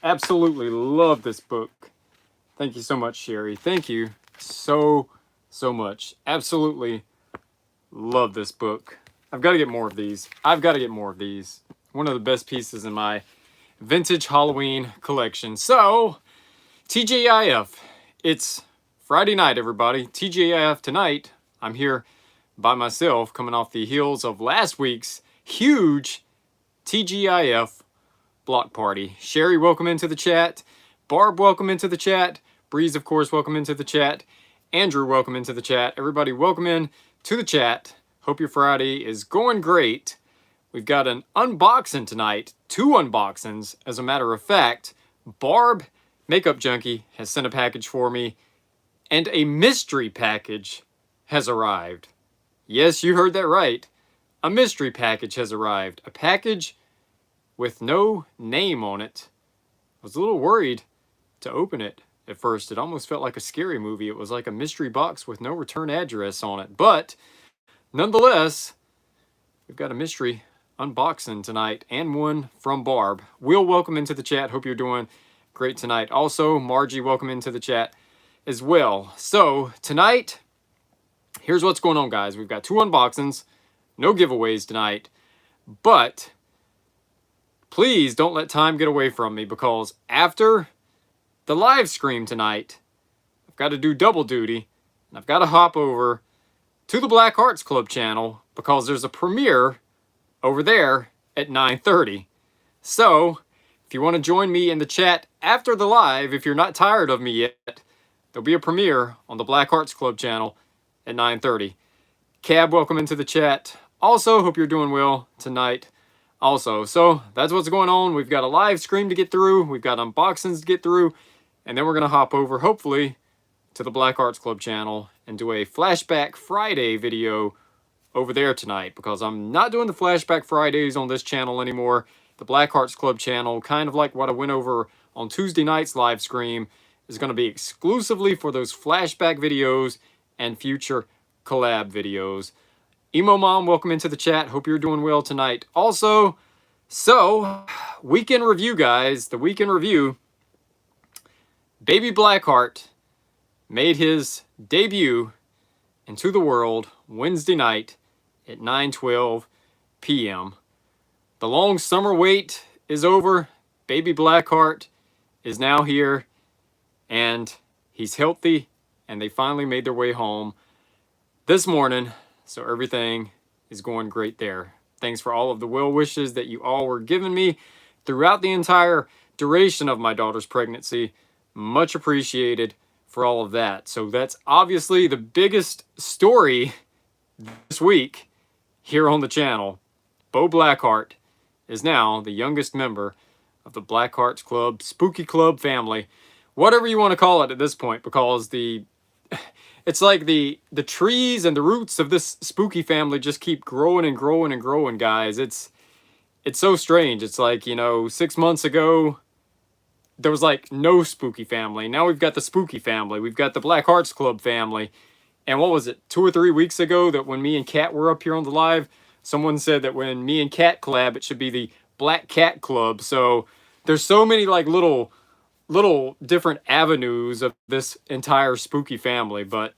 Absolutely love this book. Thank you so much, Sherry. Thank you so much. Absolutely love this book. I've got to get more of these. One of the best pieces in my vintage Halloween collection. So, TGIF. It's Friday night, everybody. TGIF tonight. I'm here by myself, coming off the heels of last week's huge TGIF block party. Sherry, welcome into the chat. Barb, welcome into the chat. Breeze, of course, welcome into the chat. Andrew, welcome into the chat. Everybody, welcome in to the chat. Hope your Friday is going great. We've got an unboxing tonight. 2 unboxings, as a matter of fact. Barb, Makeup Junkie, has sent a package for me, and a mystery package has arrived. Yes, you heard that right. A mystery package has arrived. A package with no name on it. I was a little worried to open it at first. It almost felt like a scary movie. It was like a mystery box with no return address on it. But nonetheless, we've got a mystery unboxing tonight and one from Barb. Will, welcome into the chat. Hope you're doing great tonight. Also, Margie, welcome into the chat as well. So tonight, here's what's going on, guys. We've got 2 unboxings, no giveaways tonight, but please don't let time get away from me, because after the live stream tonight, I've got to do double duty, and I've got to hop over to the Black Hearts Club channel because there's a premiere over there at 9:30. So, if you want to join me in the chat after the live, if you're not tired of me yet, there'll be a premiere on the Black Hearts Club channel at 9:30. Cab, welcome into the chat. Also, hope you're doing well tonight. Also, so that's what's going on. We've got a live stream to get through. We've got unboxings to get through. And then we're going to hop over, hopefully, to the Black Hearts Club channel and do a Flashback Friday video over there tonight, because I'm not doing the Flashback Fridays on this channel anymore. The Black Hearts Club channel, kind of like what I went over on Tuesday night's live stream, is going to be exclusively for those flashback videos and future collab videos. Emo Mom, welcome into the chat. Hope you're doing well tonight. Also, so, weekend review, guys. The weekend review. Baby Blackheart made his debut into the world Wednesday night at 9:12 p.m. The long summer wait is over. Baby Blackheart is now here, and he's healthy, and they finally made their way home this morning. So everything is going great there. Thanks for all of the well wishes that you all were giving me throughout the entire duration of my daughter's pregnancy. Much appreciated for all of that. So that's obviously the biggest story this week here on the channel. Bo Blackheart is now the youngest member of the Black Hearts Club, Spooky Club family, whatever you want to call it at this point, because it's like the trees and the roots of this spooky family just keep growing and growing and growing, guys. It's so strange. It's like, 6 months ago, there was like no spooky family. Now we've got the spooky family. We've got the Black Hearts Club family. And what was it, 2 or 3 weeks ago, that when me and Kat were up here on the live, someone said that when me and Kat collab, it should be the Black Cat Club. So there's so many like little different avenues of this entire spooky family, but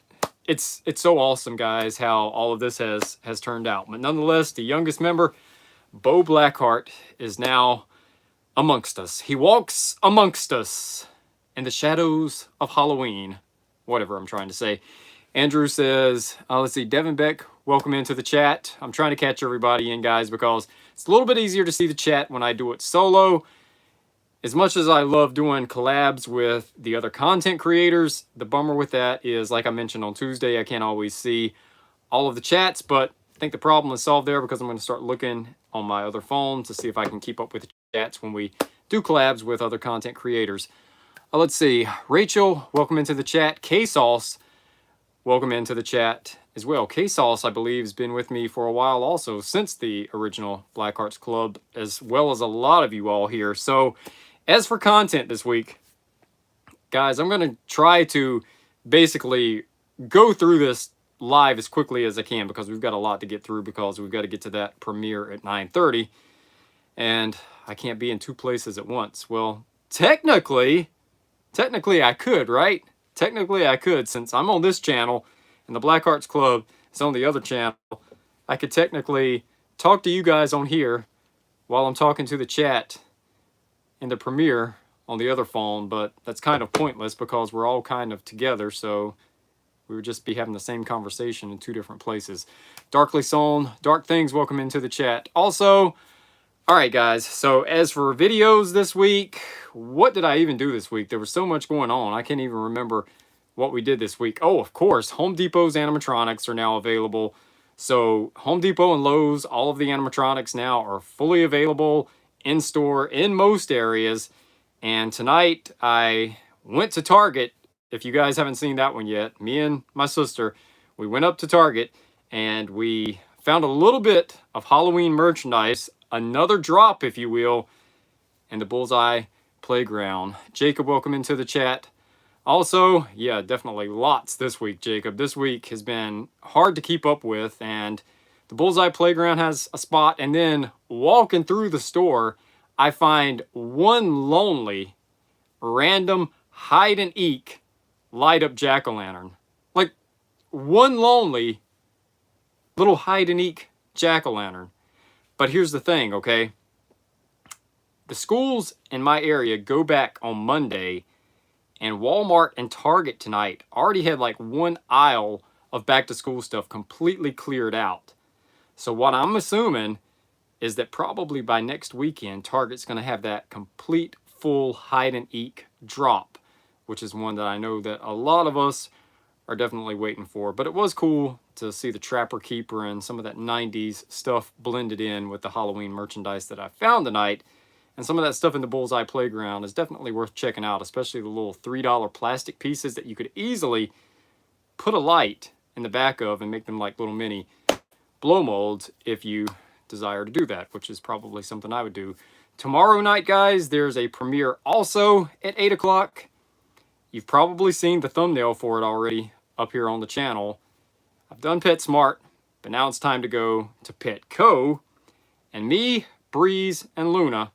it's so awesome, guys, how all of this has turned out. But nonetheless, the youngest member, Bo Blackheart, is now amongst us. He walks amongst us in the shadows of Halloween, whatever I'm trying to say. Andrew says, let's see, Devin Beck, welcome into the chat. I'm trying to catch everybody in, guys, because it's a little bit easier to see the chat when I do it solo. As much as I love doing collabs with the other content creators, the bummer with that is, like I mentioned on Tuesday, I can't always see all of the chats, but I think the problem is solved there, because I'm going to start looking on my other phone to see if I can keep up with the chats when we do collabs with other content creators. Let's see. Rachel, welcome into the chat. K-Sauce, welcome into the chat as well. K-Sauce, I believe, has been with me for a while also, since the original Black Hearts Club, as well as a lot of you all here. So, as for content this week, guys, I'm going to try to basically go through this live as quickly as I can, because we've got a lot to get through, because we've got to get to that premiere at 9:30, and I can't be in 2 places at once. Well, technically I could, right? Technically I could, since I'm on this channel and the Black Arts Club is on the other channel. I could technically talk to you guys on here while I'm talking to the chat in the Premiere on the other phone, but that's kind of pointless because we're all kind of together, so we would just be having the same conversation in two different places. Darkly Sown, Dark Things, welcome into the chat. Also, all right, guys, so as for videos this week, what did I even do this week? There was so much going on, I can't even remember what we did this week. Oh, of course, Home Depot's animatronics are now available. So Home Depot and Lowe's, all of the animatronics now are fully available in store in most areas. And tonight I went to Target. If you guys haven't seen that one yet, me and my sister, we went up to Target and we found a little bit of Halloween merchandise, another drop, if you will, in the Bullseye Playground. Jacob, welcome into the chat. Also, yeah, definitely lots this week, Jacob. This week has been hard to keep up with, and the Bullseye Playground has a spot, and then walking through the store, I find one lonely, random hide and eek light up jack-o'-lantern. Like, one lonely little hide and eek jack-o'-lantern. But here's the thing, okay? The schools in my area go back on Monday, and Walmart and Target tonight already had like one aisle of back-to-school stuff completely cleared out. So what I'm assuming is that probably by next weekend, Target's going to have that complete full hide and eek drop, which is one that I know that a lot of us are definitely waiting for. But it was cool to see the Trapper Keeper and some of that 90s stuff blended in with the Halloween merchandise that I found tonight. And some of that stuff in the Bullseye Playground is definitely worth checking out, especially the little $3 plastic pieces that you could easily put a light in the back of and make them like little mini blow molds if you desire to do that, which is probably something I would do. Tomorrow night, guys, there's a premiere also at 8 o'clock. You've probably seen the thumbnail for it already up here on the channel. I've done PetSmart, but now it's time to go to Petco. And me, Breeze, and Luna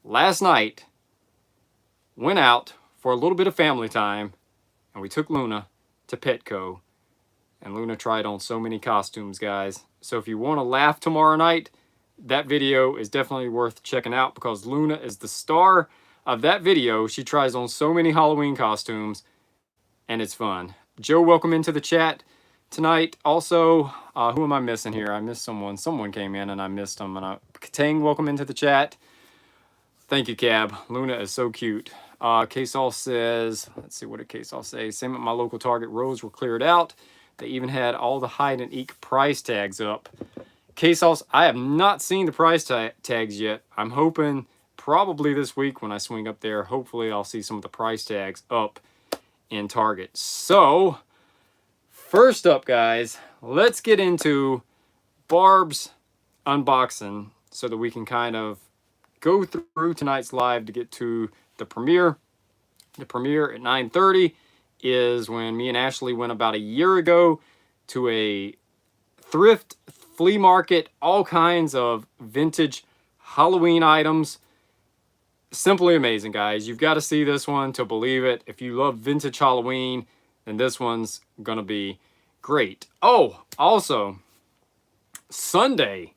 last night went out for a little bit of family time, and we took Luna to Petco. And Luna tried on so many costumes, guys. So if you want to laugh tomorrow night, that video is definitely worth checking out because Luna is the star of that video. She tries on so many Halloween costumes, and it's fun. Joe, welcome into the chat tonight. Also, who am I missing here? I missed someone. Someone came in and I missed them. And Katang, welcome into the chat. Thank you, Cab. Luna is so cute. K-Sauce says, let's see, what did K-Sauce say? Same at my local Target, rows were cleared out. They even had all the hide and eek price tags up. K-Sauce, I have not seen the price tags yet. I'm hoping probably this week when I swing up there, hopefully I'll see some of the price tags up in Target. So, first up, guys, let's get into Barb's unboxing so that we can kind of go through tonight's live to get to the premiere. The premiere at 9:30 is when me and Ashley went about a year ago to a thrift flea market, all kinds of vintage Halloween items. Simply amazing, guys. You've got to see this one to believe it. If you love vintage Halloween, then this one's gonna be great. Oh, also, Sunday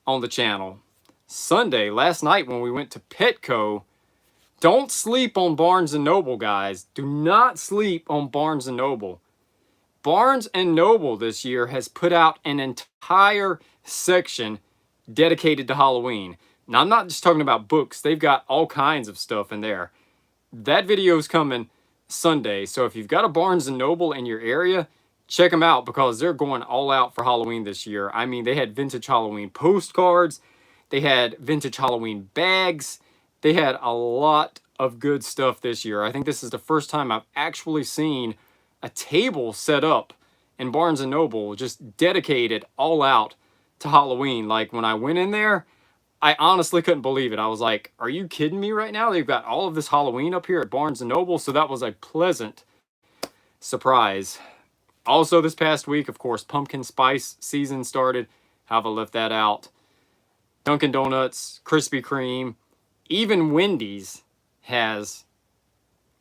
on the channel. Sunday, last night when we went to Petco, don't sleep on Barnes & Noble, guys. Do not sleep on Barnes & Noble. Barnes & Noble this year has put out an entire section dedicated to Halloween. Now, I'm not just talking about books. They've got all kinds of stuff in there. That video is coming Sunday. So if you've got a Barnes & Noble in your area, check them out because they're going all out for Halloween this year. I mean, they had vintage Halloween postcards. They had vintage Halloween bags. They had a lot of good stuff this year. I think this is the first time I've actually seen a table set up in Barnes & Noble just dedicated all out to Halloween. Like when I went in there, I honestly couldn't believe it. I was like, are you kidding me right now? They've got all of this Halloween up here at Barnes & Noble. So that was a pleasant surprise. Also this past week, of course, pumpkin spice season started. How about I left that out? Dunkin' Donuts, Krispy Kreme, even Wendy's has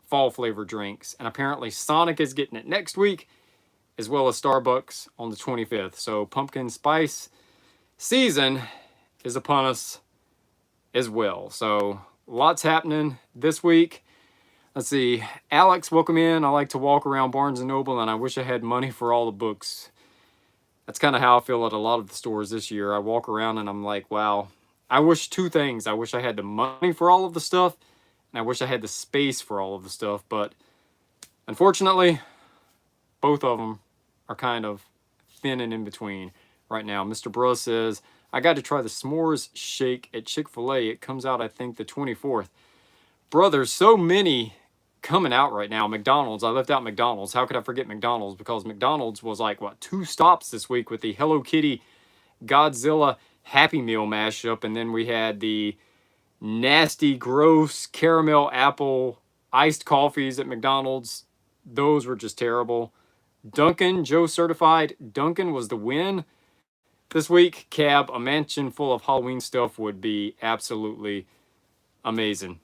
fall flavored drinks. And apparently Sonic is getting it next week, as well as Starbucks on the 25th. So pumpkin spice season is upon us as well. So lots happening this week. Let's see. Alex, welcome in. I like to walk around Barnes & Noble, and I wish I had money for all the books. That's kind of how I feel at a lot of the stores this year. I walk around and I'm like, wow. I wish two things. I wish I had the money for all of the stuff, and I wish I had the space for all of the stuff. But unfortunately, both of them are kind of thin and in between right now. Mr. Bruh says, I got to try the s'mores shake at Chick-fil-A. It comes out, I think, the 24th. Bruh, there's so many coming out right now. McDonald's, I left out McDonald's. How could I forget McDonald's? Because McDonald's was like, what, 2 stops this week with the Hello Kitty Godzilla Happy Meal mashup. And then we had the nasty, gross caramel apple iced coffees at McDonald's. Those were just terrible. Dunkin', Joe certified. Dunkin' was the win this week. Cab, a mansion full of Halloween stuff would be absolutely amazing.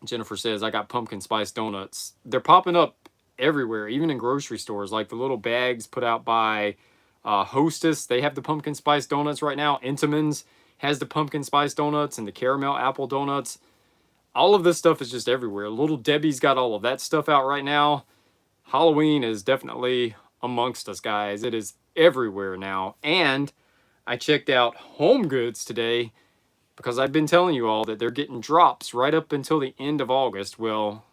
Jennifer says, I got pumpkin spice donuts. They're popping up everywhere, even in grocery stores, like the little bags put out by Hostess. They have the pumpkin spice donuts right now. Entenmann's has the pumpkin spice donuts and the caramel apple donuts. All of this stuff is just everywhere. Little Debbie's got all of that stuff out right now. Halloween is definitely amongst us, guys. It is everywhere now. And I checked out Home Goods today, because I've been telling you all that they're getting drops right up until the end of August. Well,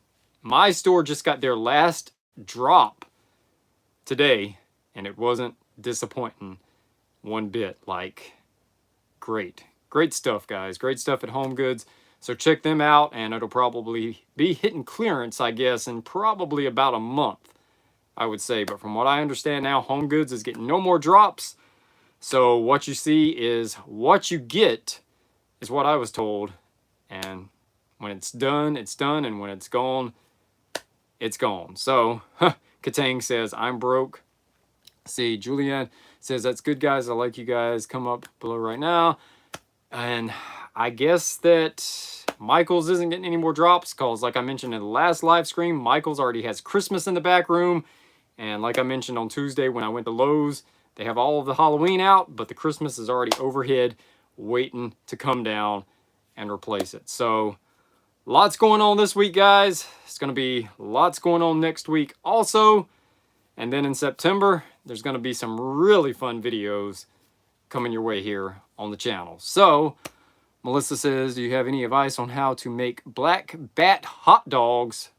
my store just got their last drop today, and it wasn't disappointing one bit. Like, great. Great stuff, guys. Great stuff at Home Goods. So check them out, and it'll probably be hitting clearance, I guess, in probably about a month, I would say. But from what I understand now, Home Goods is getting no more drops. So what you see is what you get, is what I was told. And when it's done, it's done. And when it's gone, it's gone. So, Katang says, I'm broke. See, Julianne says, that's good, guys. I like you guys. Come up below right now. And I guess that Michael's isn't getting any more drops, because like I mentioned in the last live stream, Michael's already has Christmas in the back room. And like I mentioned on Tuesday when I went to Lowe's, they have all of the Halloween out, but the Christmas is already overhead, waiting to come down and replace it. So lots going on this week, guys. It's going to be lots going on next week also. And then in September, there's going to be some really fun videos coming your way here on the channel. So Melissa says, do you have any advice on how to make black bat hot dogs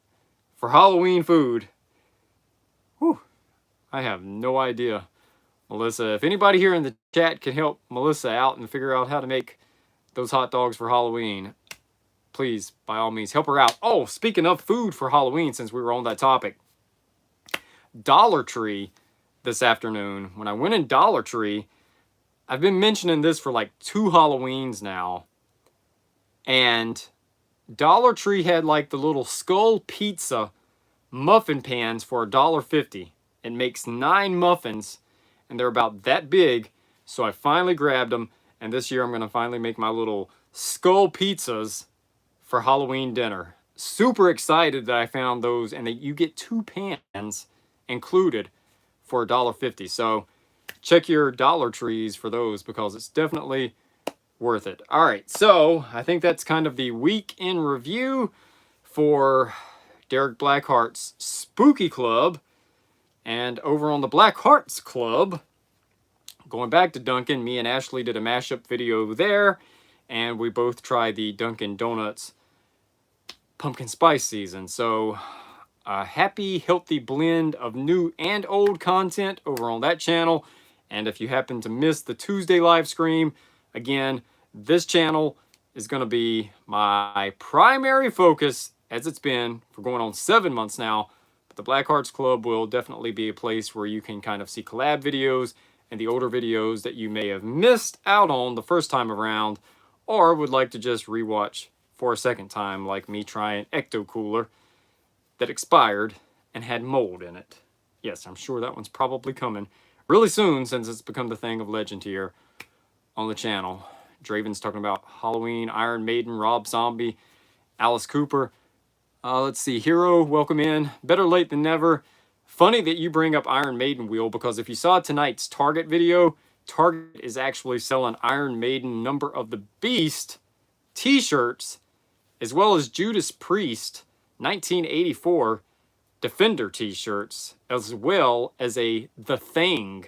for Halloween food? Whew, I have no idea. Melissa, if anybody here in the chat can help Melissa out and figure out how to make those hot dogs for Halloween, please, by all means, help her out. Oh, speaking of food for Halloween, since we were on that topic, Dollar Tree this afternoon. When I went in Dollar Tree, I've been mentioning this for like 2 Halloweens now, and Dollar Tree had like the little Skull Pizza muffin pans for $1.50. It makes 9 muffins, and they're about that big. So I finally grabbed them, and this year I'm going to finally make my little skull pizzas for Halloween dinner. Super excited that I found those, and that you get 2 pans included for $1.50. So check your Dollar Trees for those, because it's definitely worth it. All right, so I think that's kind of the week in review for Derek Blackheart's Spooky Club. And over on the Black Hearts Club, going back to Dunkin', me and Ashley did a mashup video there, and we both tried the Dunkin' Donuts pumpkin spice season. So a happy, healthy blend of new and old content over on that channel. And if you happen to miss the Tuesday live stream, again, this channel is going to be my primary focus, as it's been for going on 7 months now. The Black Hearts Club will definitely be a place where you can kind of see collab videos and the older videos that you may have missed out on the first time around, or would like to just rewatch for a second time, like me trying Ecto Cooler that expired and had mold in it. Yes, I'm sure that one's probably coming really soon, since it's become the thing of legend here on the channel. Draven's talking about Halloween, Iron Maiden, Rob Zombie, Alice Cooper. Let's see. Hero, welcome in. Better late than never. Funny that you bring up Iron Maiden wheel, because if you saw tonight's Target video, Target is actually selling Iron Maiden Number of the Beast t-shirts, as well as Judas Priest 1984 Defender t-shirts, as well as a The Thing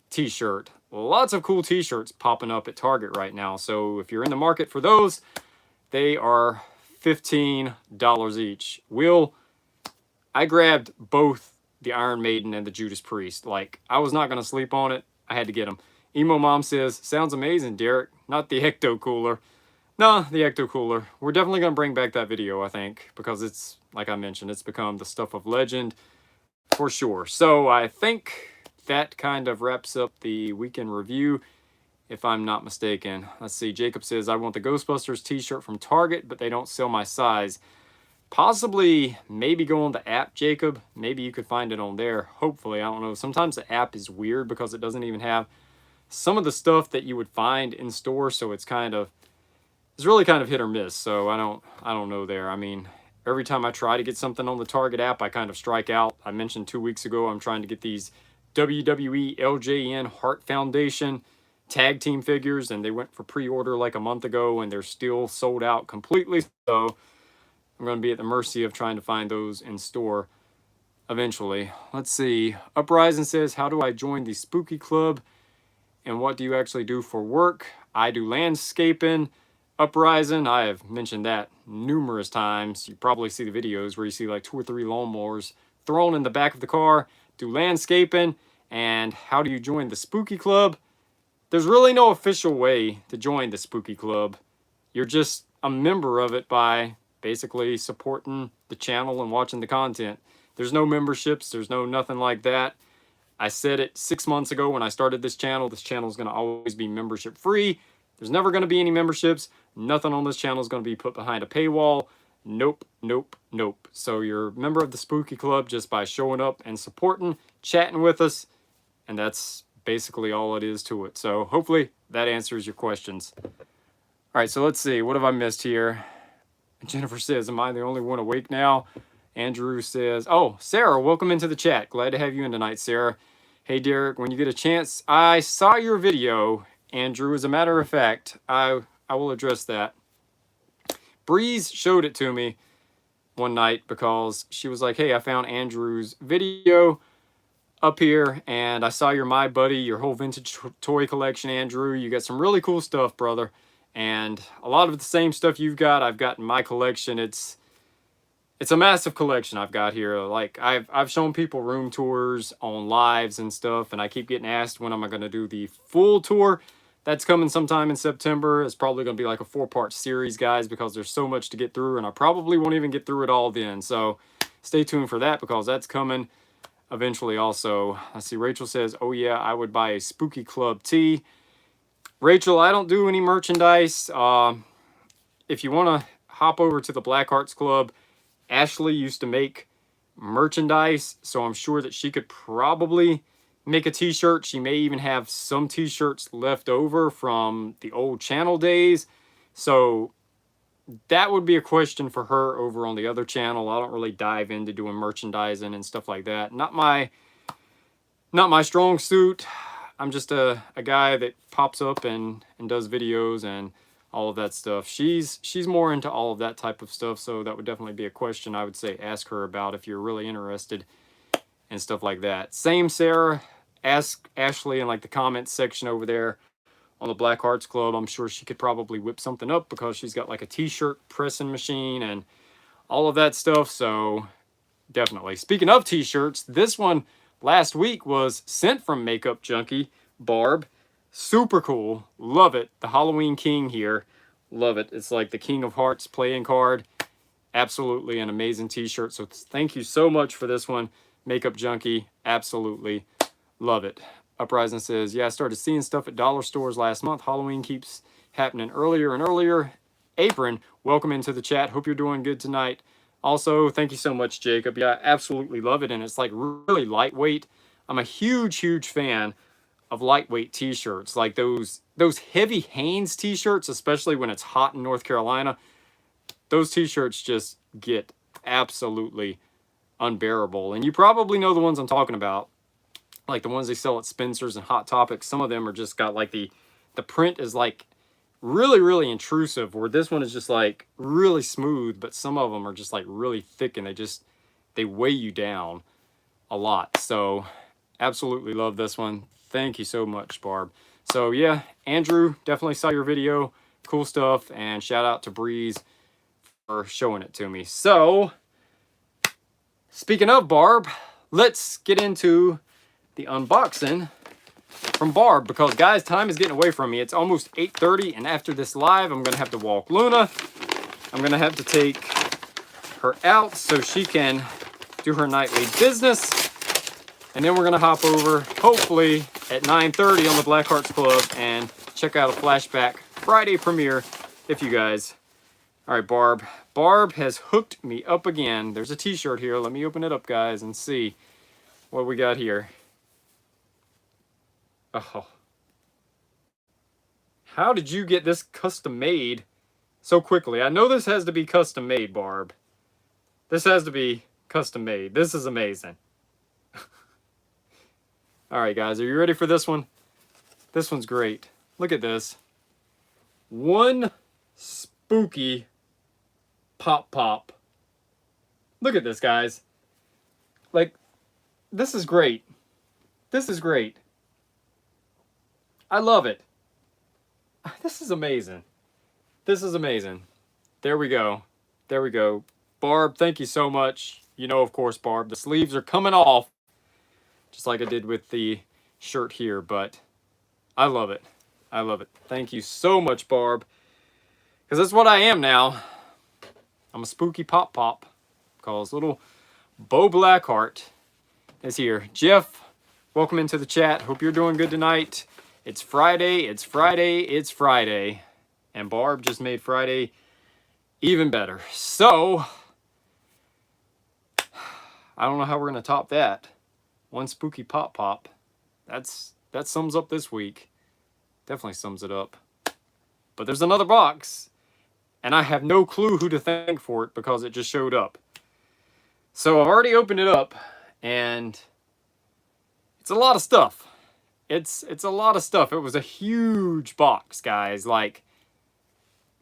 t-shirt. Lots of cool t-shirts popping up at Target right now. So if you're in the market for those, they are $15 each. I grabbed both the Iron Maiden and the Judas Priest. Like, I was not going to sleep on it. I had to get them. Emo Mom says, sounds amazing, Derek. Not the Ecto Cooler. No, the Ecto Cooler. We're definitely going to bring back that video, I think, because it's, like I mentioned, it's become the stuff of legend for sure. So I think that kind of wraps up the weekend review, if I'm not mistaken. Let's see. Jacob says, I want the Ghostbusters t-shirt from Target, but they don't sell my size. Possibly, maybe go on the app, Jacob. Maybe you could find it on there. Hopefully, I don't know. Sometimes the app is weird because it doesn't even have some of the stuff that you would find in store. So it's really kind of hit or miss. So I don't know there. I mean, every time I try to get something on the Target app, I kind of strike out. I mentioned 2 weeks ago, I'm trying to get these WWE LJN Heart Foundation tag team figures, and they went for pre-order like a month ago, and they're still sold out completely. So I'm going to be at the mercy of trying to find those in store eventually. Let's see. Uprising says, how do I join the Spooky Club, and what do you actually do for work? I do landscaping. Uprising, I have mentioned that numerous times. You probably see the videos where you see like 2 or 3 lawnmowers thrown in the back of the car. Do landscaping. And how do you join the Spooky Club? There's really no official way to join the Spooky Club. You're just a member of it by basically supporting the channel and watching the content. There's no memberships. There's no nothing like that. I said it 6 months ago when I started this channel. This channel is going to always be membership free. There's never going to be any memberships. Nothing on this channel is going to be put behind a paywall. Nope, nope, nope. So you're a member of the Spooky Club just by showing up and supporting, chatting with us, and that's basically all it is to it. So hopefully that answers your questions. All right, so let's see. What have I missed here? Jennifer says, am I the only one awake now? Andrew says, oh, Sarah, welcome into the chat. Glad to have you in tonight, Sarah. Hey, Derek, when you get a chance, I saw your video, Andrew. As a matter of fact, I will address that. Breeze showed it to me one night because she was like, hey, I found Andrew's video up here, and I saw your My Buddy, your whole vintage toy collection, Andrew. You got some really cool stuff, brother. And a lot of the same stuff you've got, I've got in my collection. It's a massive collection I've got here. Like, I've shown people room tours on lives and stuff, and I keep getting asked when am I going to do the full tour. That's coming sometime in September. It's probably going to be like a 4-part series, guys, because there's so much to get through, and I probably won't even get through it all then. So stay tuned for that, because that's coming eventually also. I see Rachel says, oh yeah, I would buy a Spooky Club tee. Rachel, I don't do any merchandise. If you want to hop over to the Black Hearts Club, Ashley used to make merchandise, so I'm sure that she could probably make a t-shirt. She may even have some t-shirts left over from the old channel days. So that would be a question for her over on the other channel. I don't really dive into doing merchandising and stuff like that. Not my strong suit. I'm just a guy that pops up and does videos and all of that stuff. She's more into all of that type of stuff, so that would definitely be a question I would say ask her about if you're really interested and stuff like that. Same, Sarah. Ask Ashley in like the comments section over there on the Black Hearts Club. I'm sure she could probably whip something up because she's got like a t-shirt pressing machine and all of that stuff. So definitely. Speaking of t-shirts, this one last week was sent from Makeup Junkie Barb. Super cool. Love it. The Halloween King here. Love it. It's like the King of Hearts playing card. Absolutely an amazing t-shirt. So thank you so much for this one, Makeup Junkie. Absolutely love it. Uprising says, yeah, I started seeing stuff at dollar stores last month. Halloween keeps happening earlier and earlier. Apron, welcome into the chat. Hope you're doing good tonight. Also, thank you so much, Jacob. Yeah, I absolutely love it. And it's like really lightweight. I'm a huge, huge fan of lightweight t-shirts. Like those heavy Hanes t-shirts, especially when it's hot in North Carolina. Those t-shirts just get absolutely unbearable. And you probably know the ones I'm talking about, like the ones they sell at Spencer's and Hot Topic. Some of them are just got like the print is like really, really intrusive, where this one is just like really smooth, but some of them are just like really thick and they weigh you down a lot. So absolutely love this one. Thank you so much, Barb. So yeah, Andrew, definitely saw your video. Cool stuff. And shout out to Breeze for showing it to me. So speaking of Barb, let's get into the unboxing from Barb, because guys, time is getting away from me. It's almost 8:30, and after this live, I'm gonna have to walk Luna. I'm gonna have to take her out so she can do her nightly business, and then we're gonna hop over, hopefully at 9:30 on the Black Hearts Club, and check out a Flashback Friday premiere if you guys. All right, Barb. Barb has hooked me up again. There's a t-shirt here. Let me open it up, guys, and see what we got here. Oh. How did you get this custom made so quickly? I know this has to be custom made, Barb. This has to be custom made. This is amazing. All right, guys, are you ready for this one? This one's great. Look at this. One spooky pop. Look at this, guys. Like, this is great. This is great. I love it. This is amazing. This is amazing. There we go. There we go. Barb, thank you so much. You know, of course, Barb, the sleeves are coming off, just like I did with the shirt here, but I love it. I love it. Thank you so much, Barb, because that's what I am now. I'm a spooky pop, because little Bo Blackheart is here. Jeff, welcome into the chat. Hope you're doing good tonight. It's Friday, it's Friday, it's Friday. And Barb just made Friday even better. So, I don't know how we're going to top that. One spooky pop. That sums up this week. Definitely sums it up. But there's another box. And I have no clue who to thank for it because it just showed up. So I've already opened it up. And it's a lot of stuff. It's a lot of stuff. It was a huge box, guys. Like,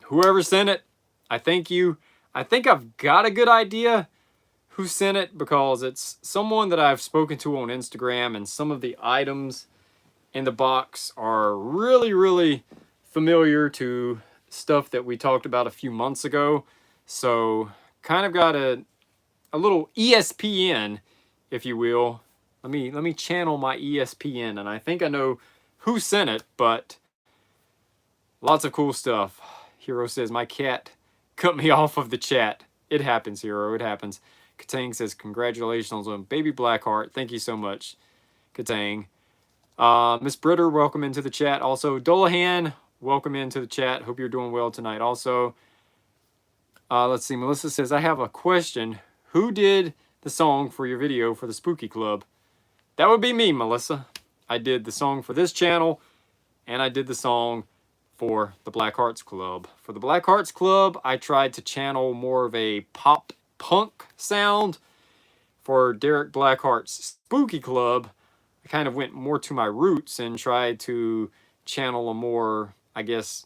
whoever sent it, I thank you. I think I've got a good idea who sent it, because it's someone that I've spoken to on Instagram, and some of the items in the box are really, really familiar to stuff that we talked about a few months ago. So kind of got a little ESPN, if you will. Let me channel my ESPN, and I think I know who sent it, but lots of cool stuff. Hero says, my cat cut me off of the chat. It happens, Hero, it happens. Katang says, congratulations on Baby Blackheart. Thank you so much, Katang. Miss Britter, welcome into the chat. Also, Dolahan, welcome into the chat. Hope you're doing well tonight. Also, let's see, Melissa says, I have a question. Who did the song for your video for the Spooky Club? That would be me, Melissa. I did the song for this channel, and I did the song for the Black Hearts Club. For the Black Hearts Club, I tried to channel more of a pop punk sound. For Derek Blackheart's Spooky Club, I kind of went more to my roots and tried to channel a more, I guess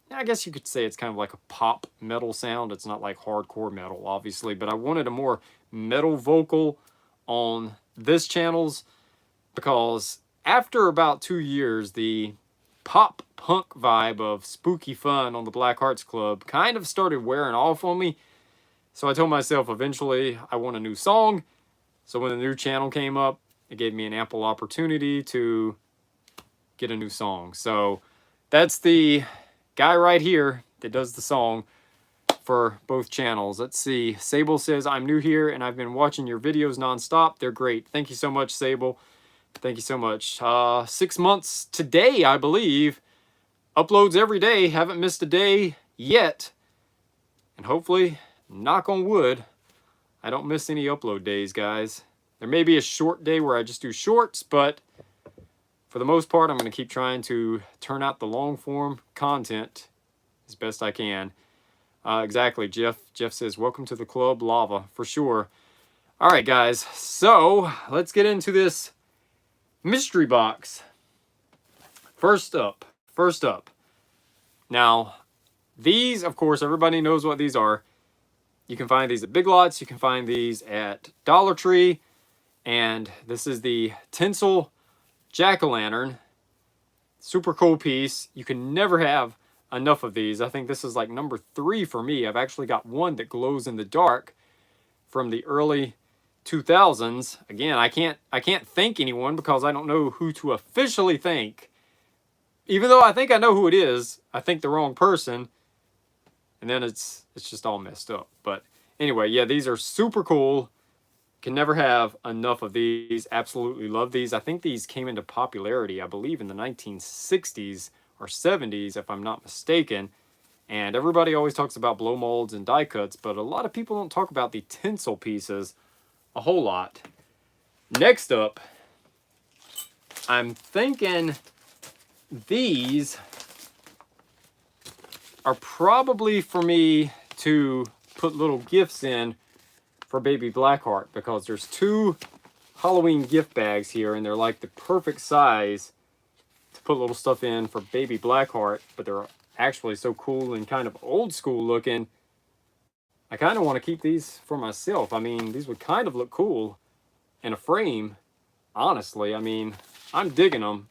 you could say it's kind of like a pop metal sound. It's not like hardcore metal, obviously, but I wanted a more metal vocal on this channel's, because after about 2 years, the pop punk vibe of spooky fun on the Black Hearts Club kind of started wearing off on me. So I told myself eventually I want a new song. So when the new channel came up, it gave me an ample opportunity to get a new song. So that's the guy right here that does the song for both channels. Let's see. Sable says, I'm new here and I've been watching your videos nonstop. They're great. Thank you so much, Sable. Thank you so much. 6 months today, I believe. Uploads every day. Haven't missed a day yet. And hopefully, knock on wood, I don't miss any upload days, guys. There may be a short day where I just do shorts, but for the most part, I'm going to keep trying to turn out the long form content as best I can. Exactly, Jeff. Jeff says, welcome to the club, Lava, for sure. All right, guys. So let's get into this mystery box. First up. Now, these, of course, everybody knows what these are. You can find these at Big Lots. You can find these at Dollar Tree. And this is the tinsel jack-o'-lantern. Super cool piece. You can never have enough of these. I think this is like number 3 for me. I've actually got one that glows in the dark from the early 2000s. Again, I can't thank anyone because I don't know who to officially thank. Even though I think I know who it is, I think the wrong person. And then it's just all messed up. But anyway, yeah, these are super cool. Can never have enough of these. Absolutely love these. I think these came into popularity, I believe, in the 1960s or 70s, if I'm not mistaken. And everybody always talks about blow molds and die cuts, but a lot of people don't talk about the tinsel pieces a whole lot. Next up, I'm thinking these are probably for me to put little gifts in for baby Blackheart, because there's 2 Halloween gift bags here, and they're like the perfect size to put little stuff in for baby Blackheart, but they're actually so cool and kind of old school looking. I kind of want to keep these for myself. I mean, these would kind of look cool in a frame, honestly. I mean, I'm digging them.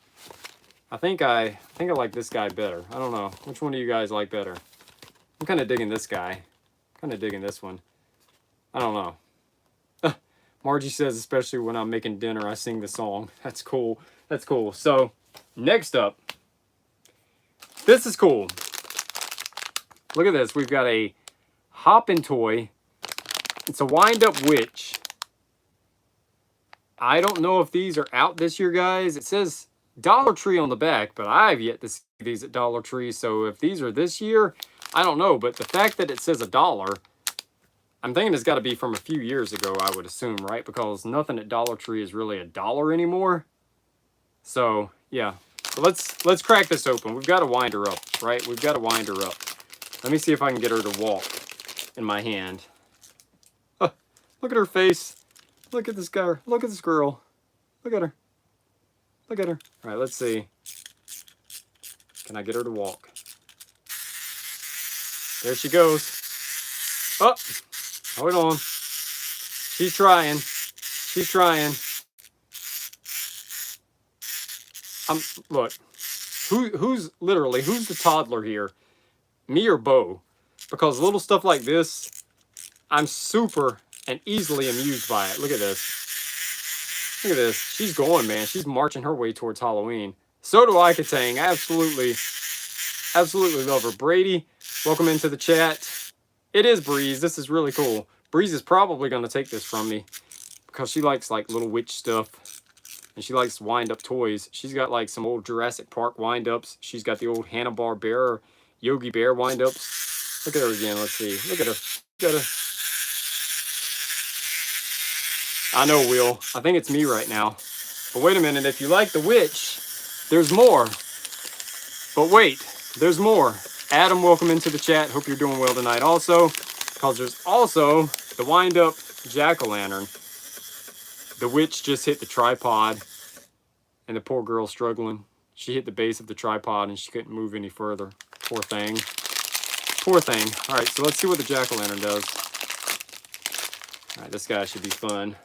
I think I like this guy better. I don't know. Which one do you guys like better? I'm kind of digging this guy. Kind of digging this one. I don't know. Margie says, especially when I'm making dinner, I sing the song. That's cool. That's cool. So, next up. This is cool. Look at this. We've got a Hoppin' toy. It's a wind-up witch. I don't know if these are out this year, guys. It says Dollar Tree on the back, but I've yet to see these at Dollar Tree. So if these are this year, I don't know. But the fact that it says $1, I'm thinking it's got to be from a few years ago, I would assume, right? Because nothing at Dollar Tree is really $1 anymore. So, yeah. So let's crack this open. We've got to wind her up, right? We've got to wind her up. Let me see if I can get her to walk in my hand. Look at her face. Look at this guy. Look at this girl. Look at her. Look at her. All right, let's see. Can I get her to walk? There she goes. Oh, hold on. She's trying. She's trying. Look. Who's the toddler here? Me or Bo? Because little stuff like this, I'm super and easily amused by it. Look at this. Look at this. She's going, man. She's marching her way towards Halloween. So do I, Katang. Absolutely love her. Brady, welcome into the chat. It is Breeze. This is really cool. Breeze is probably going to take this from me because she likes like little witch stuff. And she likes wind-up toys. She's got like some old Jurassic Park wind-ups. She's got the old Hanna-Barbera Yogi Bear wind-ups. Look at her again. Let's see. Look at her. Look at her. I know, Will. I think it's me right now. But wait a minute. If you like the witch, there's more. But wait. There's more. Adam, welcome into the chat. Hope you're doing well tonight also. Because there's also the wind-up jack-o'-lantern. The witch just hit the tripod. And the poor girl's struggling. She hit the base of the tripod and she couldn't move any further. Poor thing. Poor thing. Alright, so let's see what the jack-o'-lantern does. Alright, this guy should be fun.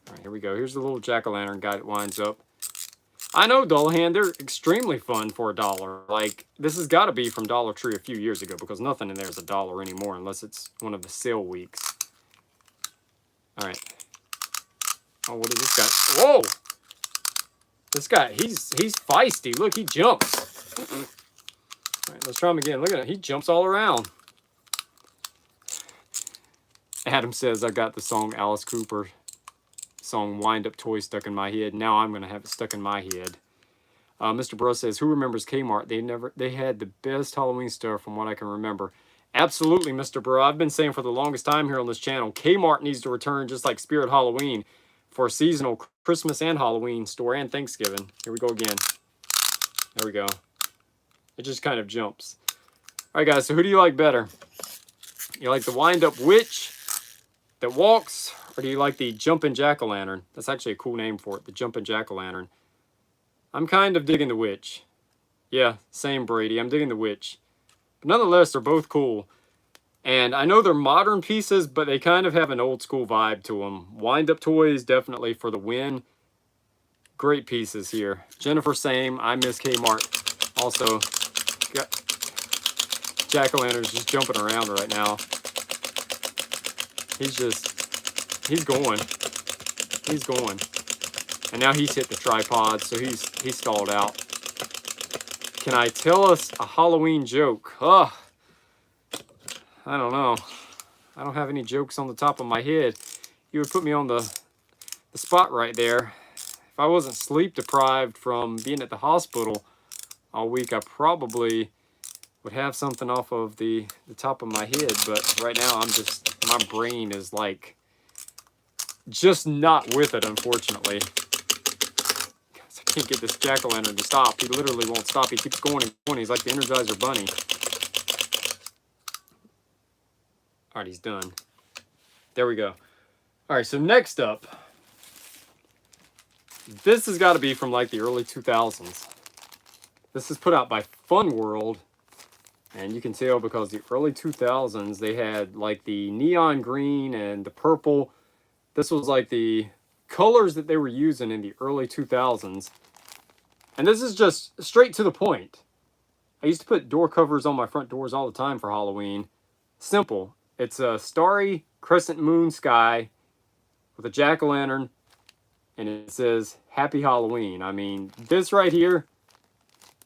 Alright, here we go. Here's the little jack-o'-lantern guy that winds up. I know, Dullahan, they're extremely fun for $1. Like, this has got to be from Dollar Tree a few years ago because nothing in there is $1 anymore unless it's one of the sale weeks. Alright. Oh, what is this guy? Whoa! This guy, he's feisty. Look, he jumps. All right, let's try him again. Look at him. He jumps all around. Adam says, I got the song Alice Cooper song Wind Up Toy stuck in my head. Now I'm going to have it stuck in my head. Mr. Bro says, who remembers Kmart? They had the best Halloween stuff from what I can remember. Absolutely, Mr. Bro. I've been saying for the longest time here on this channel, Kmart needs to return just like Spirit Halloween for a seasonal Christmas and Halloween store and Thanksgiving. Here we go again. There we go. It just kind of jumps. All right, guys, so who do you like better? You like the wind-up witch that walks, or do you like the jumping jack-o'-lantern? That's actually a cool name for it, the jumping jack-o'-lantern. I'm kind of digging the witch. Yeah, same Brady. I'm digging the witch. But nonetheless, they're both cool. And I know they're modern pieces, but they kind of have an old school vibe to them. Wind-up toys, definitely for the win. Great pieces here. Jennifer, same. I miss Kmart. Also, got jack-o'-lanterns just jumping around right now. He's going. He's going. And now he's hit the tripod, so he's stalled out. Can I tell us a Halloween joke? Ugh. I don't know. I don't have any jokes on the top of my head. You would put me on the spot right there. If I wasn't sleep deprived from being at the hospital all week, I probably would have something off of the top of my head. But right now, my brain is like just not with it, unfortunately. I can't get this jack-o'-lantern to stop. He literally won't stop. He keeps going and going. He's like the Energizer Bunny. All right, he's done. There we go. All right, so next up, this has got to be from like the early 2000s. This is put out by Fun World, and you can tell because the early 2000s, they had like the neon green and the purple. This was like the colors that they were using in the early 2000s. And this is just straight to the point. I used to put door covers on my front doors all the time for Halloween. Simple. It's a starry crescent moon sky with a jack-o'-lantern, and it says Happy Halloween. I mean, this right here,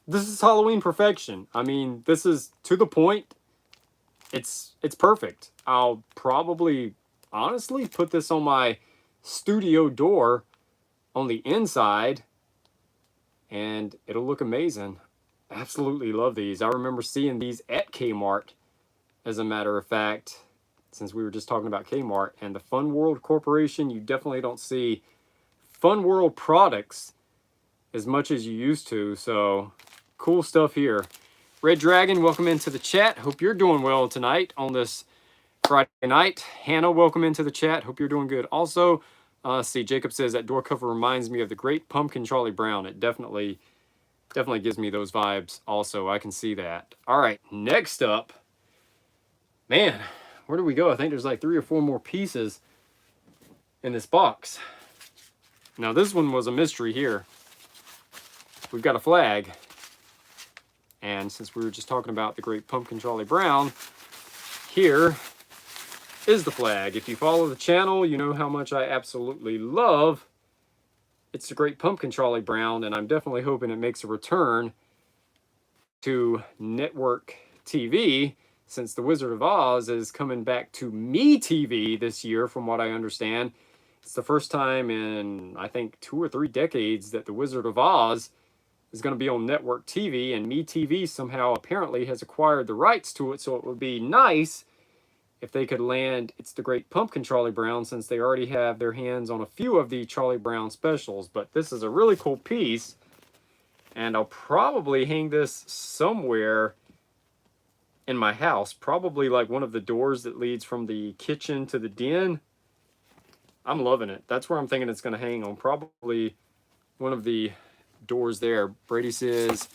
this is Halloween perfection. I mean, this is to the point. It's perfect. I'll probably honestly put this on my studio door on the inside, and it'll look amazing. Absolutely love these. I remember seeing these at Kmart, as a matter of fact, since we were just talking about Kmart. And the Fun World Corporation, you definitely don't see Fun World products as much as you used to. So, cool stuff here. Red Dragon, welcome into the chat. Hope you're doing well tonight on this Friday night. Hannah, welcome into the chat. Hope you're doing good. Also, see, Jacob says that door cover reminds me of the great Pumpkin Charlie Brown. It definitely gives me those vibes also. I can see that. All right, next up. Man, where do we go? I think there's like 3 or 4 more pieces in this box. Now, this one was a mystery here. We've got a flag. And since we were just talking about the great Pumpkin Charlie Brown, here is the flag. If you follow the channel, you know how much I absolutely love It's the great Pumpkin Charlie Brown, and I'm definitely hoping it makes a return to network TV, since The Wizard of Oz is coming back to MeTV this year, from what I understand. It's the first time in, I think, 2 or 3 decades that The Wizard of Oz is going to be on network TV, and MeTV somehow apparently has acquired the rights to it, so it would be nice if they could land It's the Great Pumpkin Charlie Brown, since they already have their hands on a few of the Charlie Brown specials. But this is a really cool piece, and I'll probably hang this somewhere in my house, probably like one of the doors that leads from the kitchen to the den. I'm loving it. That's where I'm thinking it's going to hang on, probably one of the doors there. Brady says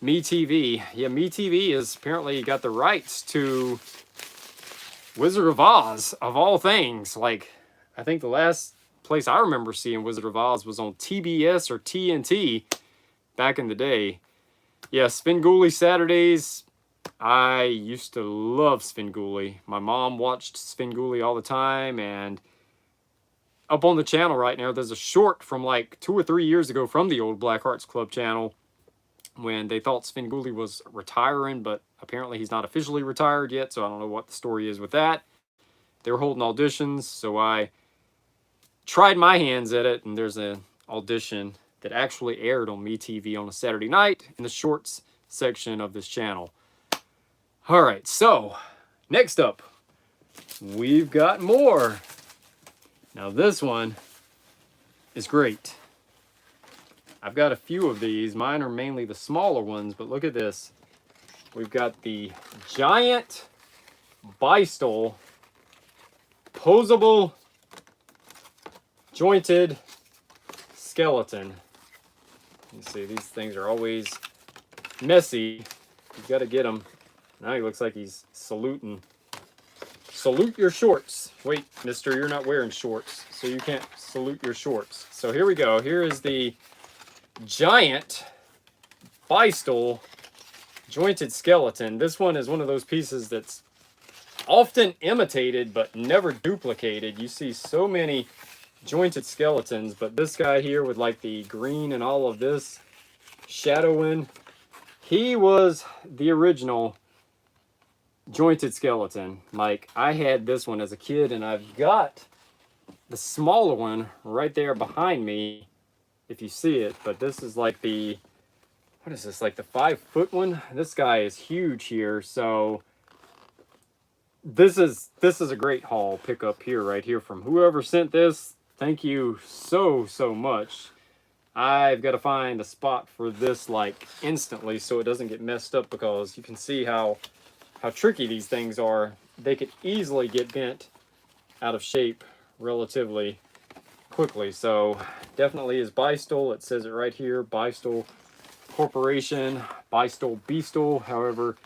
MeTV. Yeah, MeTV is apparently got the rights to Wizard of Oz, of all things. Like, I think the last place I remember seeing Wizard of Oz was on TBS or TNT back in the day. Yeah, Svengoolie Saturdays. I used to love Svengoolie. My mom watched Svengoolie all the time, and up on the channel right now, there's a short from like 2 or 3 years ago from the old Black Hearts Club channel when they thought Svengoolie was retiring, but apparently he's not officially retired yet, so I don't know what the story is with that. They were holding auditions, so I tried my hands at it, and there's an audition that actually aired on MeTV on a Saturday night in the shorts section of this channel. All right, so next up, we've got more. Now this one is great. I've got a few of these. Mine are mainly the smaller ones, but look at this. We've got the giant Bystol posable jointed skeleton. You see, these things are always messy. You got to get them. Now he looks like he's saluting. Salute your shorts. Wait, mister, you're not wearing shorts, so you can't salute your shorts. So here we go. Here is the giant Bystol jointed skeleton. This one is one of those pieces that's often imitated but never duplicated. You see so many jointed skeletons, but this guy here with like the green and all of this shadowing, he was the original jointed skeleton. Like, I had this one as a kid, and I've got the smaller one right there behind me, if you see it. But this is like the, what is this, like the 5-foot one? This guy is huge here. So this is a great haul pickup here, right here, from whoever sent this. Thank you so much. I've got to find a spot for this like instantly so it doesn't get messed up, because you can see how tricky these things are. They could easily get bent out of shape relatively quickly. So definitely is Bystol. It says it right here, Bystol Corporation, Bystol Beastol, however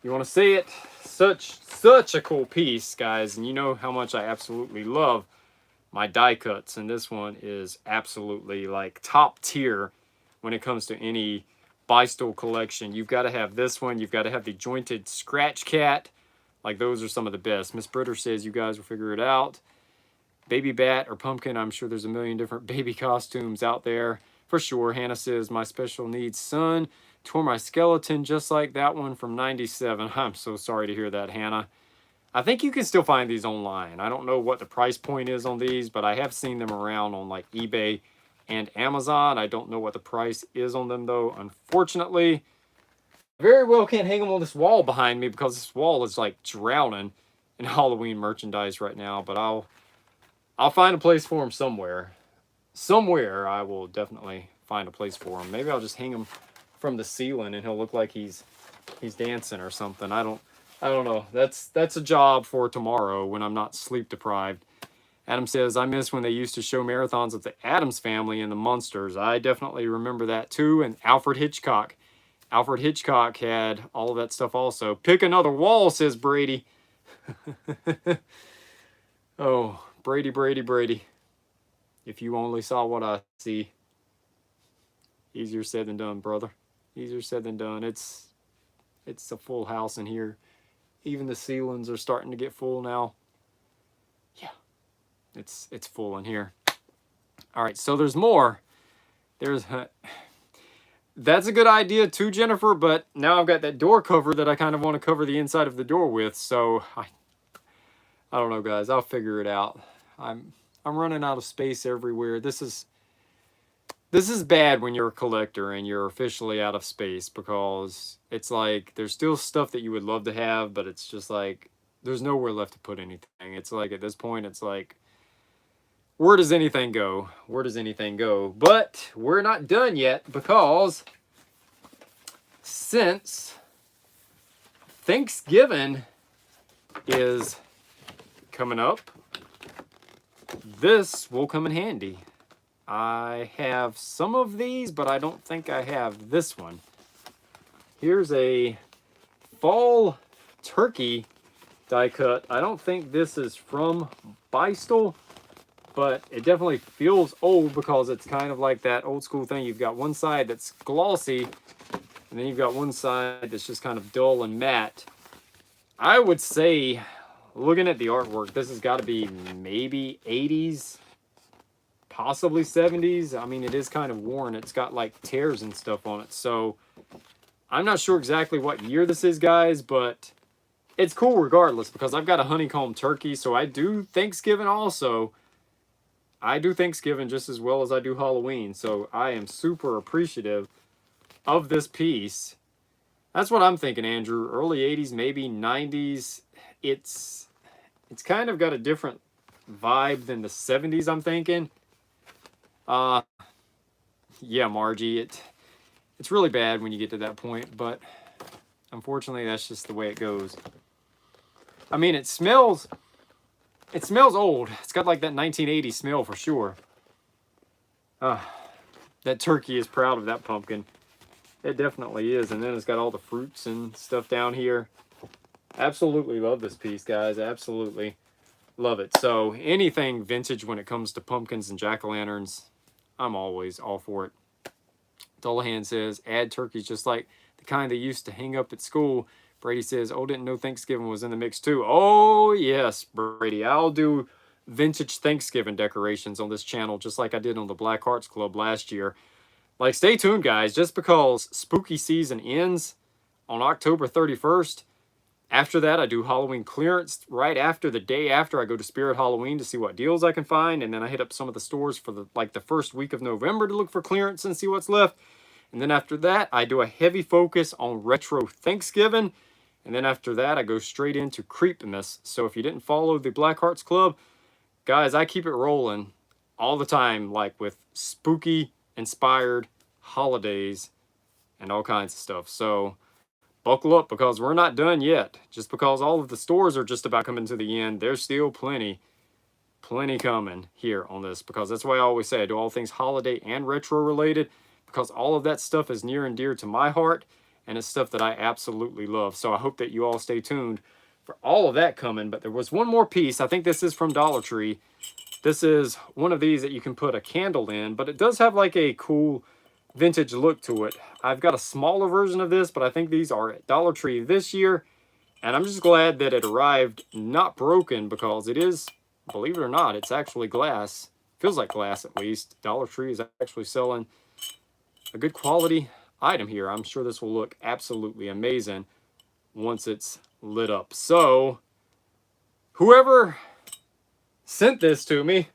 you want to say it. Such a cool piece, guys, and you know how much I absolutely love my die cuts, and this one is absolutely like top tier when it comes to any Bystol collection. You've got to have this one. You've got to have the jointed scratch cat. Like, those are some of the best. Miss Britter says you guys will figure it out. Baby bat or pumpkin. I'm sure there's a million different baby costumes out there for sure. Hannah says my special needs son tore my skeleton just like that one from '97. I'm so sorry to hear that, Hannah. I think you can still find these online. I don't know what the price point is on these, but I have seen them around on like eBay and Amazon. I don't know what the price is on them though, unfortunately. Very well can't hang them on this wall behind me, because this wall is like drowning in Halloween merchandise right now. But I'll find a place for them somewhere. Somewhere I will definitely find a place for him. Maybe I'll just hang him from the ceiling and he'll look like he's dancing or something. I don't know. That's a job for tomorrow when I'm not sleep deprived. Adam says, I miss when they used to show marathons of the Addams Family and the Munsters. I definitely remember that too. And Alfred Hitchcock. Alfred Hitchcock had all of that stuff also. Pick another wall, says Brady. Oh, Brady. If you only saw what I see. Easier said than done, brother. Easier said than done. It's a full house in here. Even the ceilings are starting to get full now. Yeah, it's full in here. All right, so there's more. That's a good idea too, Jennifer, but now I've got that door cover that I kind of want to cover the inside of the door with, so I don't know, guys. I'll figure it out. I'm running out of space everywhere. This is bad when you're a collector and you're officially out of space, because it's like there's still stuff that you would love to have, but it's just like there's nowhere left to put anything. It's like at this point, it's like, where does anything go? Where does anything go? But we're not done yet, because since Thanksgiving is coming up, this will come in handy. I have some of these, but I don't think I have this one. Here's a fall turkey die cut. I don't think this is from Bystol, but it definitely feels old, because it's kind of like that old school thing. You've got one side that's glossy, and then you've got one side that's just kind of dull and matte. I would say, looking at the artwork, this has got to be maybe 80s, possibly 70s. I mean, it is kind of worn. It's got like tears and stuff on it. So I'm not sure exactly what year this is, guys, but it's cool regardless, because I've got a honeycomb turkey. So I do Thanksgiving also. I do Thanksgiving just as well as I do Halloween. So I am super appreciative of this piece. That's what I'm thinking, Andrew. Early 80s, maybe 90s. It's kind of got a different vibe than the 70s, I'm thinking. Yeah, Margie, it's really bad when you get to that point, but unfortunately that's just the way it goes. I mean, it smells old. It's got like that 1980 smell for sure. That turkey is proud of that pumpkin. It definitely is. And then it's got all the fruits and stuff down here. Absolutely love this piece, guys. Absolutely love it. So anything vintage when it comes to pumpkins and jack-o'-lanterns, I'm always all for it. Dullahan says, add turkeys just like the kind they used to hang up at school. Brady says, oh, didn't know Thanksgiving was in the mix too. Oh, yes, Brady. I'll do vintage Thanksgiving decorations on this channel just like I did on the Black Hearts Club last year. Like, stay tuned, guys. Just because spooky season ends on October 31st, after that, I do Halloween clearance. Right after, the day after, I go to Spirit Halloween to see what deals I can find. And then I hit up some of the stores for the first week of November to look for clearance and see what's left. And then after that, I do a heavy focus on retro Thanksgiving. And then after that, I go straight into Creepmas. So if you didn't follow the Black Hearts Club, guys, I keep it rolling all the time, like with spooky inspired holidays and all kinds of stuff. So buckle up, because we're not done yet. Just because all of the stores are just about coming to the end, there's still plenty coming here on this, because that's why I always say I do all things holiday and retro related, because all of that stuff is near and dear to my heart, and it's stuff that I absolutely love. So I hope that you all stay tuned for all of that coming. But there was one more piece. I think this is from Dollar Tree. This is one of these that you can put a candle in, but it does have like a cool vintage look to it. I've got a smaller version of this, but I think these are at Dollar Tree this year. And I'm just glad that it arrived not broken, because it is, believe it or not, it's actually glass. Feels like glass at least. Dollar Tree is actually selling a good quality item here. I'm sure this will look absolutely amazing once it's lit up. So whoever sent this to me,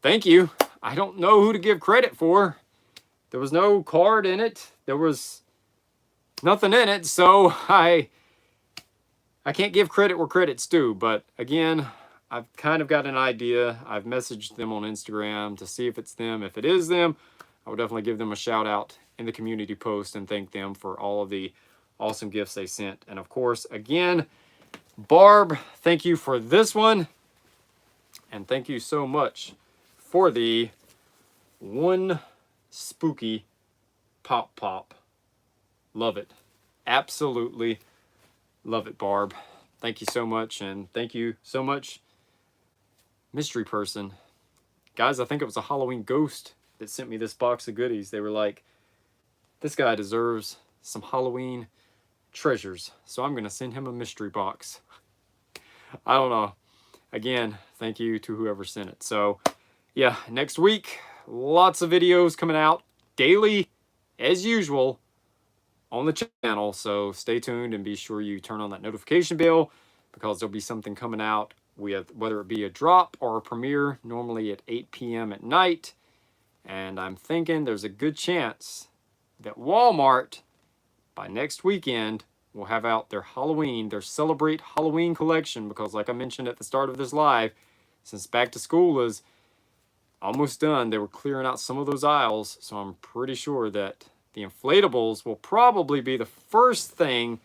thank you. I don't know who to give credit for. There was no card in it. There was nothing in it. So I can't give credit where credit's due. But again, I've kind of got an idea. I've messaged them on Instagram to see if it's them. If it is them, I would definitely give them a shout out in the community post and thank them for all of the awesome gifts they sent. And of course, again, Barb, thank you for this one. And thank you so much for the one spooky pop. Love it. Absolutely love it, Barb. Thank you so much. And thank you so much, mystery person. Guys, I think it was a Halloween ghost that sent me this box of goodies. They were like, this guy deserves some Halloween treasures, so I'm going to send him a mystery box. I don't know. Again, thank you to whoever sent it. So yeah, next week, lots of videos coming out daily as usual on the channel. So stay tuned and be sure you turn on that notification bell, because there'll be something coming out with, whether it be a drop or a premiere, normally at 8 p.m. at night. And I'm thinking there's a good chance that Walmart by next weekend will have out their Halloween, their Celebrate Halloween collection, because like I mentioned at the start of this live, since back to school is almost done, they were clearing out some of those aisles. So I'm pretty sure that the inflatables will probably be the first thing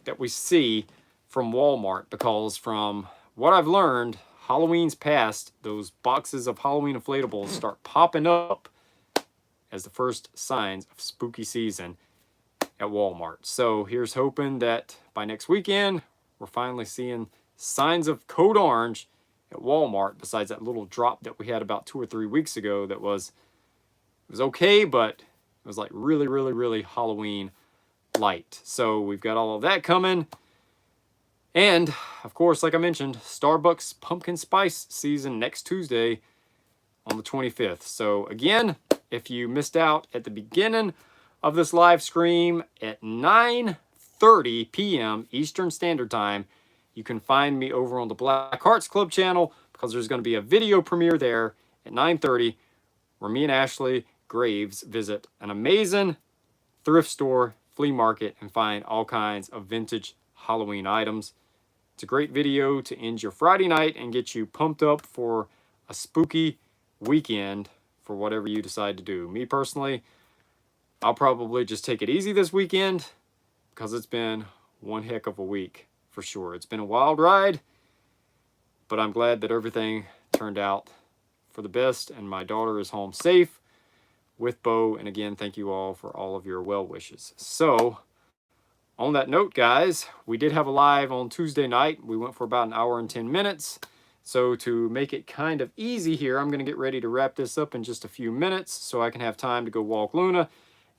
that we see from Walmart, because from what I've learned, Halloween's past, those boxes of Halloween inflatables start popping up as the first signs of spooky season at Walmart. So here's hoping that by next weekend, we're finally seeing signs of Code Orange at Walmart, besides that little drop that we had about 2 or 3 weeks ago that was okay, but it was like really Halloween light. So we've got all of that coming. And of course, like I mentioned, Starbucks pumpkin spice season next Tuesday on the 25th. So again, if you missed out at the beginning of this live stream at 9:30 p.m. Eastern Standard Time, you can find me over on the Black Hearts Club channel, because there's going to be a video premiere there at 9:30 where me and Ashley Graves visit an amazing thrift store, flea market, and find all kinds of vintage Halloween items. It's a great video to end your Friday night and get you pumped up for a spooky weekend for whatever you decide to do. Me personally, I'll probably just take it easy this weekend, because it's been one heck of a week for sure. It's been a wild ride, but I'm glad that everything turned out for the best, and my daughter is home safe with Bo. And again, thank you all for all of your well wishes. So, on that note, guys, we did have a live on Tuesday night. We went for about an hour and 10 minutes. So to make it kind of easy here, I'm going to get ready to wrap this up in just a few minutes so I can have time to go walk Luna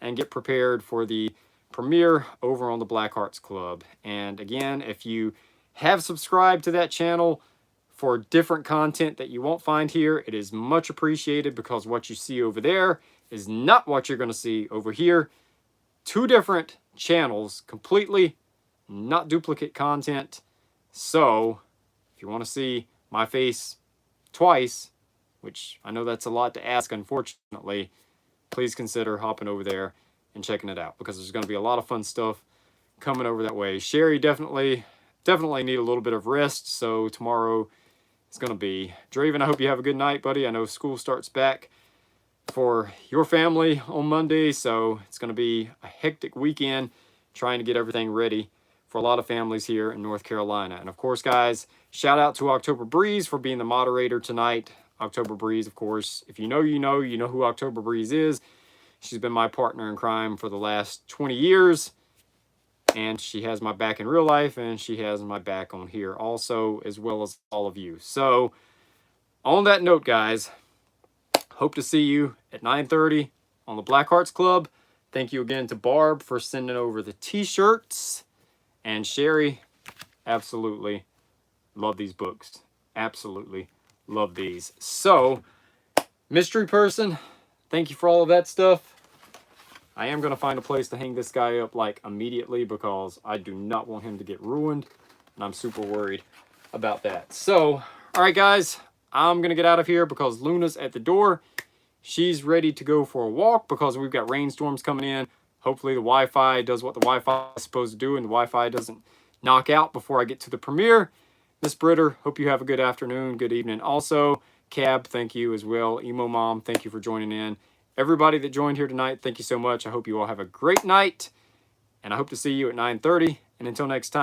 and get prepared for the premiere over on the Black Hearts Club. And again, if you have subscribed to that channel for different content that you won't find here, it is much appreciated, because what you see over there is not what you're going to see over here. Two different channels, completely not duplicate content. So if you want to see my face twice, which I know that's a lot to ask, unfortunately, please consider hopping over there and checking it out, because there's going to be a lot of fun stuff coming over that way. Sherry definitely need a little bit of rest, so tomorrow is going to be Draven. I hope you have a good night, buddy. I know school starts back for your family on Monday, so it's going to be a hectic weekend trying to get everything ready for a lot of families here in North Carolina. And of course, guys, shout out to October Breeze for being the moderator tonight. October Breeze, of course, if you know who October Breeze is. She's been my partner in crime for the last 20 years, and she has my back in real life, and she has my back on here also, as well as all of you. So on that note, guys, hope to see you at 9:30 on the Black Hearts Club. Thank you again to Barb for sending over the t-shirts. And Sherry, absolutely love these books. Absolutely love these. So, mystery person, thank you for all of that stuff. I am going to find a place to hang this guy up like immediately, because I do not want him to get ruined. And I'm super worried about that. So, all right, guys, I'm going to get out of here because Luna's at the door. She's ready to go for a walk because we've got rainstorms coming in. Hopefully the Wi-Fi does what the Wi-Fi is supposed to do, and the Wi-Fi doesn't knock out before I get to the premiere. Miss Britter, hope you have a good afternoon, good evening. Also, Cab, thank you as well. Emo Mom, thank you for joining in. Everybody that joined here tonight, thank you so much. I hope you all have a great night, and I hope to see you at 9:30. And until next time.